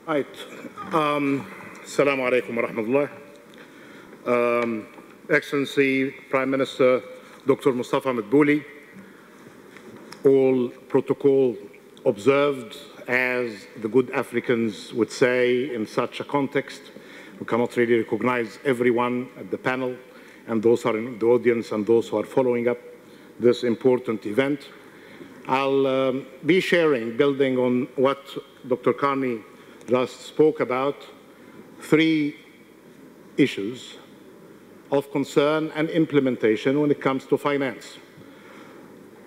Right. Assalamu alaikum wa rahmatullah. Excellency Prime Minister Dr. Mustafa Madbouli, all protocol observed, as the good Africans would say in such a context. We cannot really recognize everyone at the panel and those who are in the audience and those who are following up this important event. I'll be sharing, building on what Dr. Carney just spoke about, three issues of concern and implementation when it comes to finance.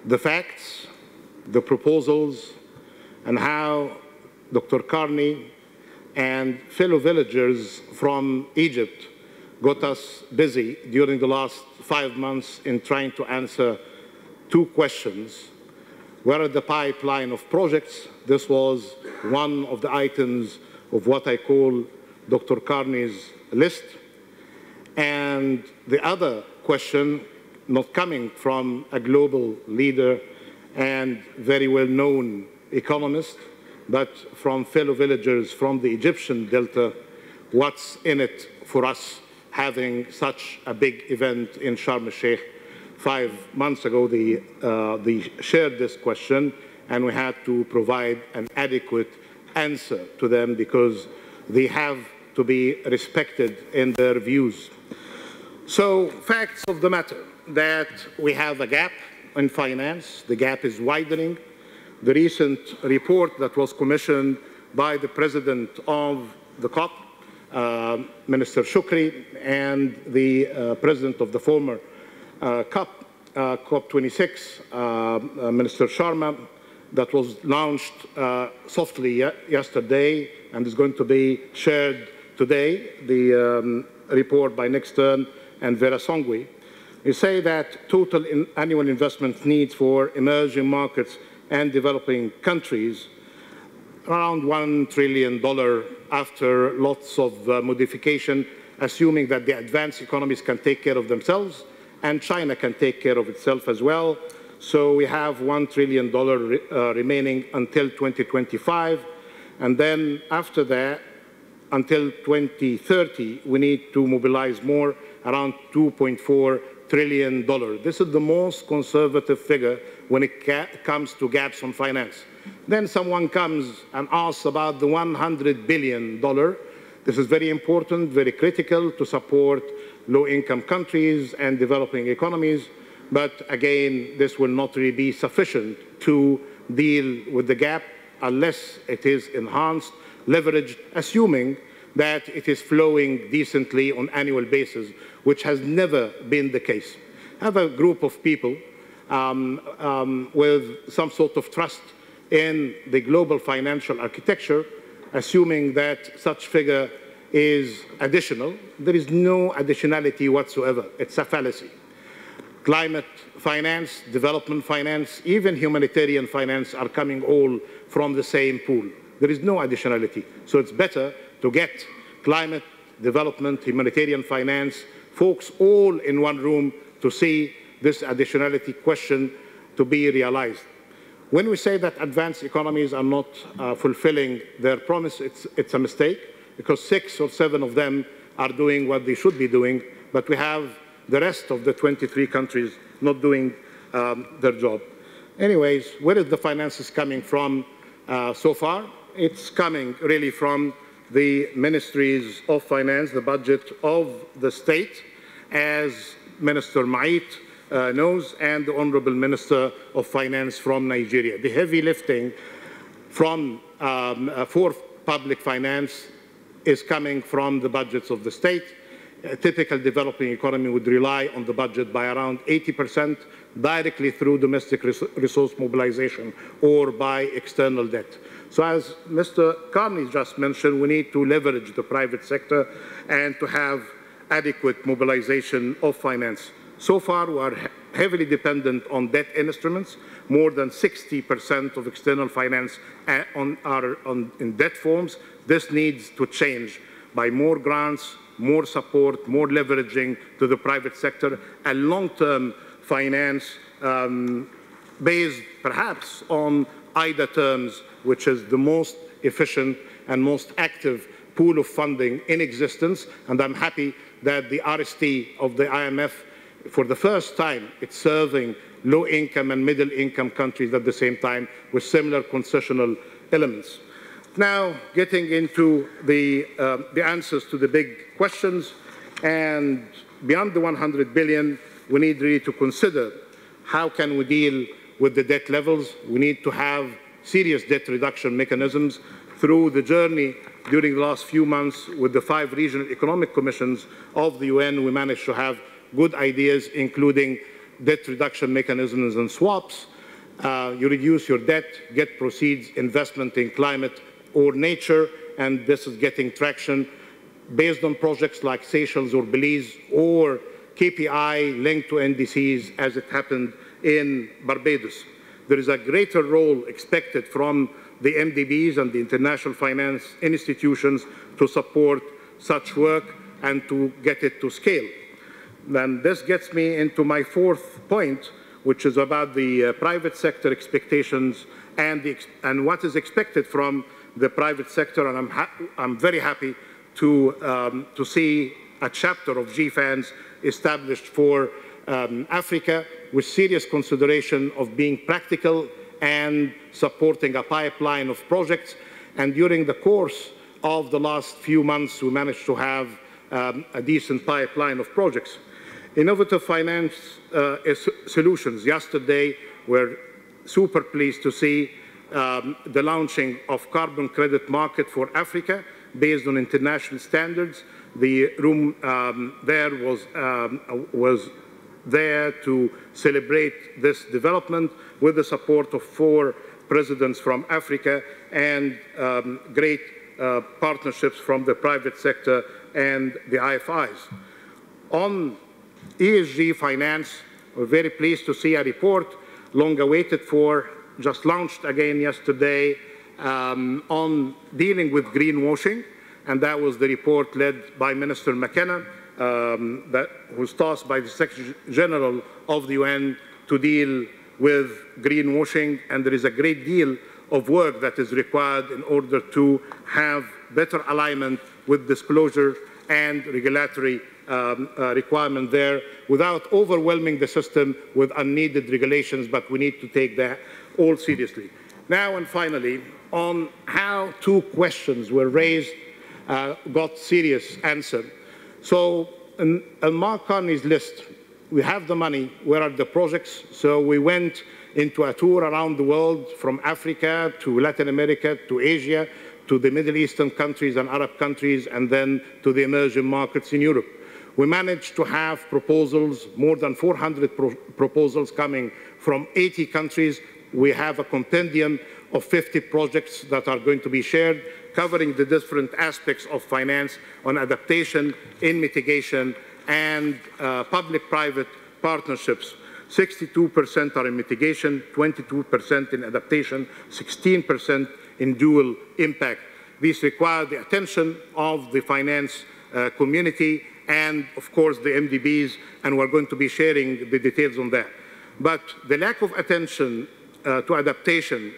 The facts, the proposals, and how Dr. Carney and fellow villagers from Egypt got us busy during the last 5 months in trying to answer two questions. Where are the pipeline of projects? This was one of the items of what I call Dr. Carney's list. And the other question, not coming from a global leader and very well-known economist, but from fellow villagers from the Egyptian Delta, what's in it for us having such a big event in Sharm el-Sheikh? 5 months ago, they shared this question, and we had to provide an adequate answer to them because they have to be respected in their views. So, facts of the matter, that we have a gap in finance. The gap is widening. The recent report that was commissioned by the president of the COP, Minister Shukri, and the president of the former COP26, Minister Sharma, that was launched softly yesterday and is going to be shared today, the report by Nextern and Vera Songwe. You say that total annual investment needs for emerging markets and developing countries around $1 trillion after lots of modification, assuming that the advanced economies can take care of themselves and China can take care of itself as well. So we have $1 trillion remaining until 2025. And then after that, until 2030, we need to mobilize more, around $2.4 trillion. This is the most conservative figure when it comes to gaps on finance. Then someone comes and asks about the $100 billion. This is very important, very critical to support low-income countries and developing economies. But again, this will not really be sufficient to deal with the gap unless it is enhanced, leveraged, assuming that it is flowing decently on an annual basis, which has never been the case. I have a group of people with some sort of trust in the global financial architecture, assuming that such figure is additional. There is no additionality whatsoever. It's a fallacy. Climate finance, development finance, even humanitarian finance are coming all from the same pool. There is no additionality. So it's better to get climate, development, humanitarian finance, folks all in one room to see this additionality question to be realized. When we say that advanced economies are not fulfilling their promise, it's a mistake, because 6 or 7 of them are doing what they should be doing, but we have the rest of the 23 countries not doing their job. Anyways, where is the finances coming from so far? It's coming really from the ministries of finance, the budget of the state, as Minister Mait knows, and the Honorable Minister of Finance from Nigeria. The heavy lifting from for public finance is coming from the budgets of the state. A typical developing economy would rely on the budget by around 80% directly through domestic resource mobilization or by external debt. So as Mr. Carney just mentioned, we need to leverage the private sector and to have adequate mobilization of finance. So far, we are heavily dependent on debt instruments. More than 60% of external finance are in debt forms. This needs to change by more grants, more support, more leveraging to the private sector, and long-term finance based perhaps on IDA terms, which is the most efficient and most active pool of funding in existence, and I'm happy that the RST of the IMF, for the first time, it's serving low-income and middle-income countries at the same time with similar concessional elements. Now, getting into the answers to the big questions, and beyond the 100 billion, we need really to consider how can we deal with the debt levels. We need to have serious debt reduction mechanisms. Through the journey during the last few months with the 5 regional economic commissions of the UN, we managed to have good ideas, including debt reduction mechanisms and swaps. You reduce your debt, get proceeds, investment in climate or nature, and this is getting traction based on projects like Seychelles or Belize, or KPI linked to NDCs as it happened in Barbados. There is a greater role expected from the MDBs and the international finance institutions to support such work and to get it to scale. Then this gets me into my 4th point, which is about the private sector expectations and what is expected from the private sector. And I'm very happy to see a chapter of GFANZ established for Africa, with serious consideration of being practical and supporting a pipeline of projects. And during the course of the last few months, we managed to have a decent pipeline of projects. Innovative finance solutions. Yesterday, we're super pleased to see the launching of carbon credit market for Africa based on international standards. The room there was there to celebrate this development with the support of 4 presidents from Africa and great partnerships from the private sector and the IFIs. On ESG finance, we're very pleased to see a report long awaited for, just launched again yesterday, on dealing with greenwashing, and that was the report led by Minister McKenna, that was tasked by the Secretary General of the UN to deal with greenwashing, and there is a great deal of work that is required in order to have better alignment with disclosure and regulatory requirement there without overwhelming the system with unneeded regulations, but we need to take that all seriously. Now and finally, on how 2 questions were raised, got serious answer. So in Mark Carney's list, we have the money, where are the projects? So we went into a tour around the world, from Africa to Latin America to Asia to the Middle Eastern countries and Arab countries, and then to the emerging markets in Europe. We managed to have proposals, more than 400 proposals coming from 80 countries. We have a compendium of 50 projects that are going to be shared, covering the different aspects of finance on adaptation, in mitigation, and public-private partnerships. 62% are in mitigation, 22% in adaptation, 16% in dual impact. These require the attention of the finance community and, of course, the MDBs, and we're going to be sharing the details on that. But the lack of attention to adaptation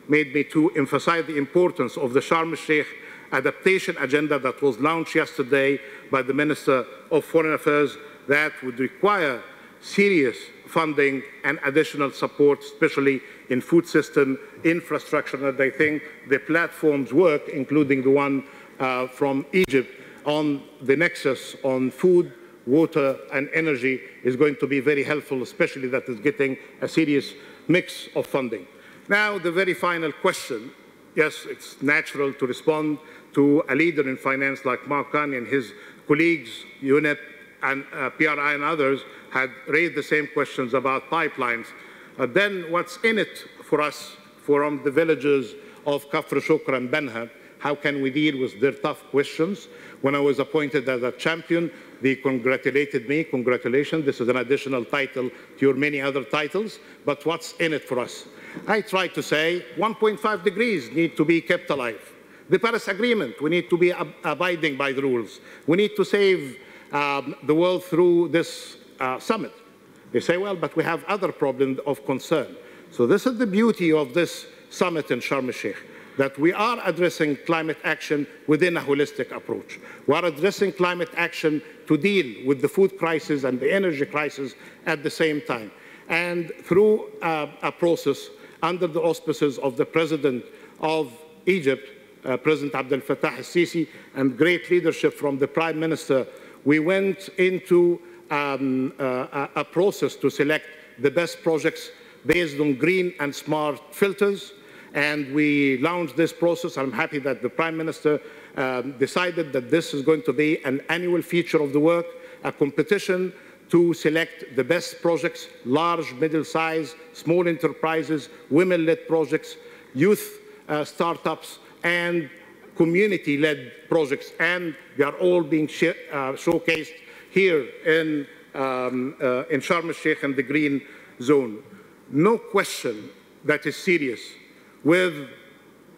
made me to emphasize the importance of the Sharm el-Sheikh adaptation agenda that was launched yesterday by the Minister of Foreign Affairs, that would require serious funding and additional support, especially in food system infrastructure. And I think the platform's work, including the one from Egypt on the nexus on food, water, and energy, is going to be very helpful, especially that is getting a serious mix of funding. Now, the very final question. Yes, it's natural to respond to a leader in finance like Mark Carney and his colleagues, UNEP and PRI and others, had raised the same questions about pipelines. Then what's in it for us, from the villages of Kafr Shukr and Benha? How can we deal with their tough questions? When I was appointed as a champion, they congratulated me. Congratulations, this is an additional title to your many other titles, but what's in it for us? I tried to say 1.5 degrees need to be kept alive. The Paris Agreement, we need to be abiding by the rules. We need to save the world through this summit. They say, well, but we have other problems of concern. So this is the beauty of this summit in Sharm el-Sheikh. that we are addressing climate action within a holistic approach. We are addressing climate action to deal with the food crisis and the energy crisis at the same time. And through a process under the auspices of the President of Egypt, President Abdel Fattah al-Sisi, and great leadership from the Prime Minister, we went into a process to select the best projects based on green and smart filters. And we launched this process. I'm happy that the Prime Minister decided that this is going to be an annual feature of the work, a competition to select the best projects, large, middle-sized, small enterprises, women-led projects, youth startups, and community-led projects. And they are all being showcased here in Sharm el-Sheikh and the Green Zone. No question that is serious with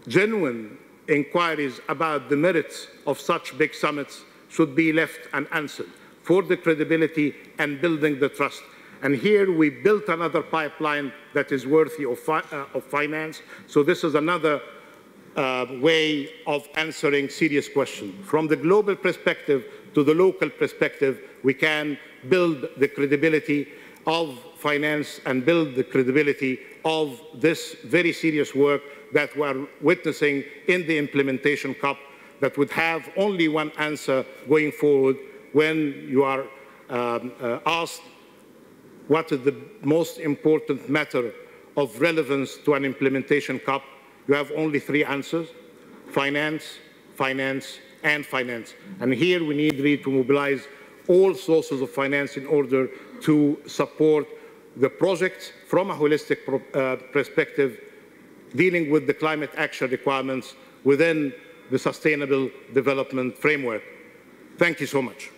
genuine inquiries about the merits of such big summits should be left unanswered for the credibility and building the trust. And here we built another pipeline that is worthy of finance. So this is another way of answering serious questions. From the global perspective to the local perspective, we can build the credibility of finance and build the credibility of this very serious work that we are witnessing in the implementation COP that would have only one answer going forward. When you are asked what is the most important matter of relevance to an implementation COP, you have only three answers: finance, finance, and finance. And here we need really to mobilize all sources of finance in order to support the project from a holistic perspective, dealing with the climate action requirements within the Sustainable Development Framework. Thank you so much.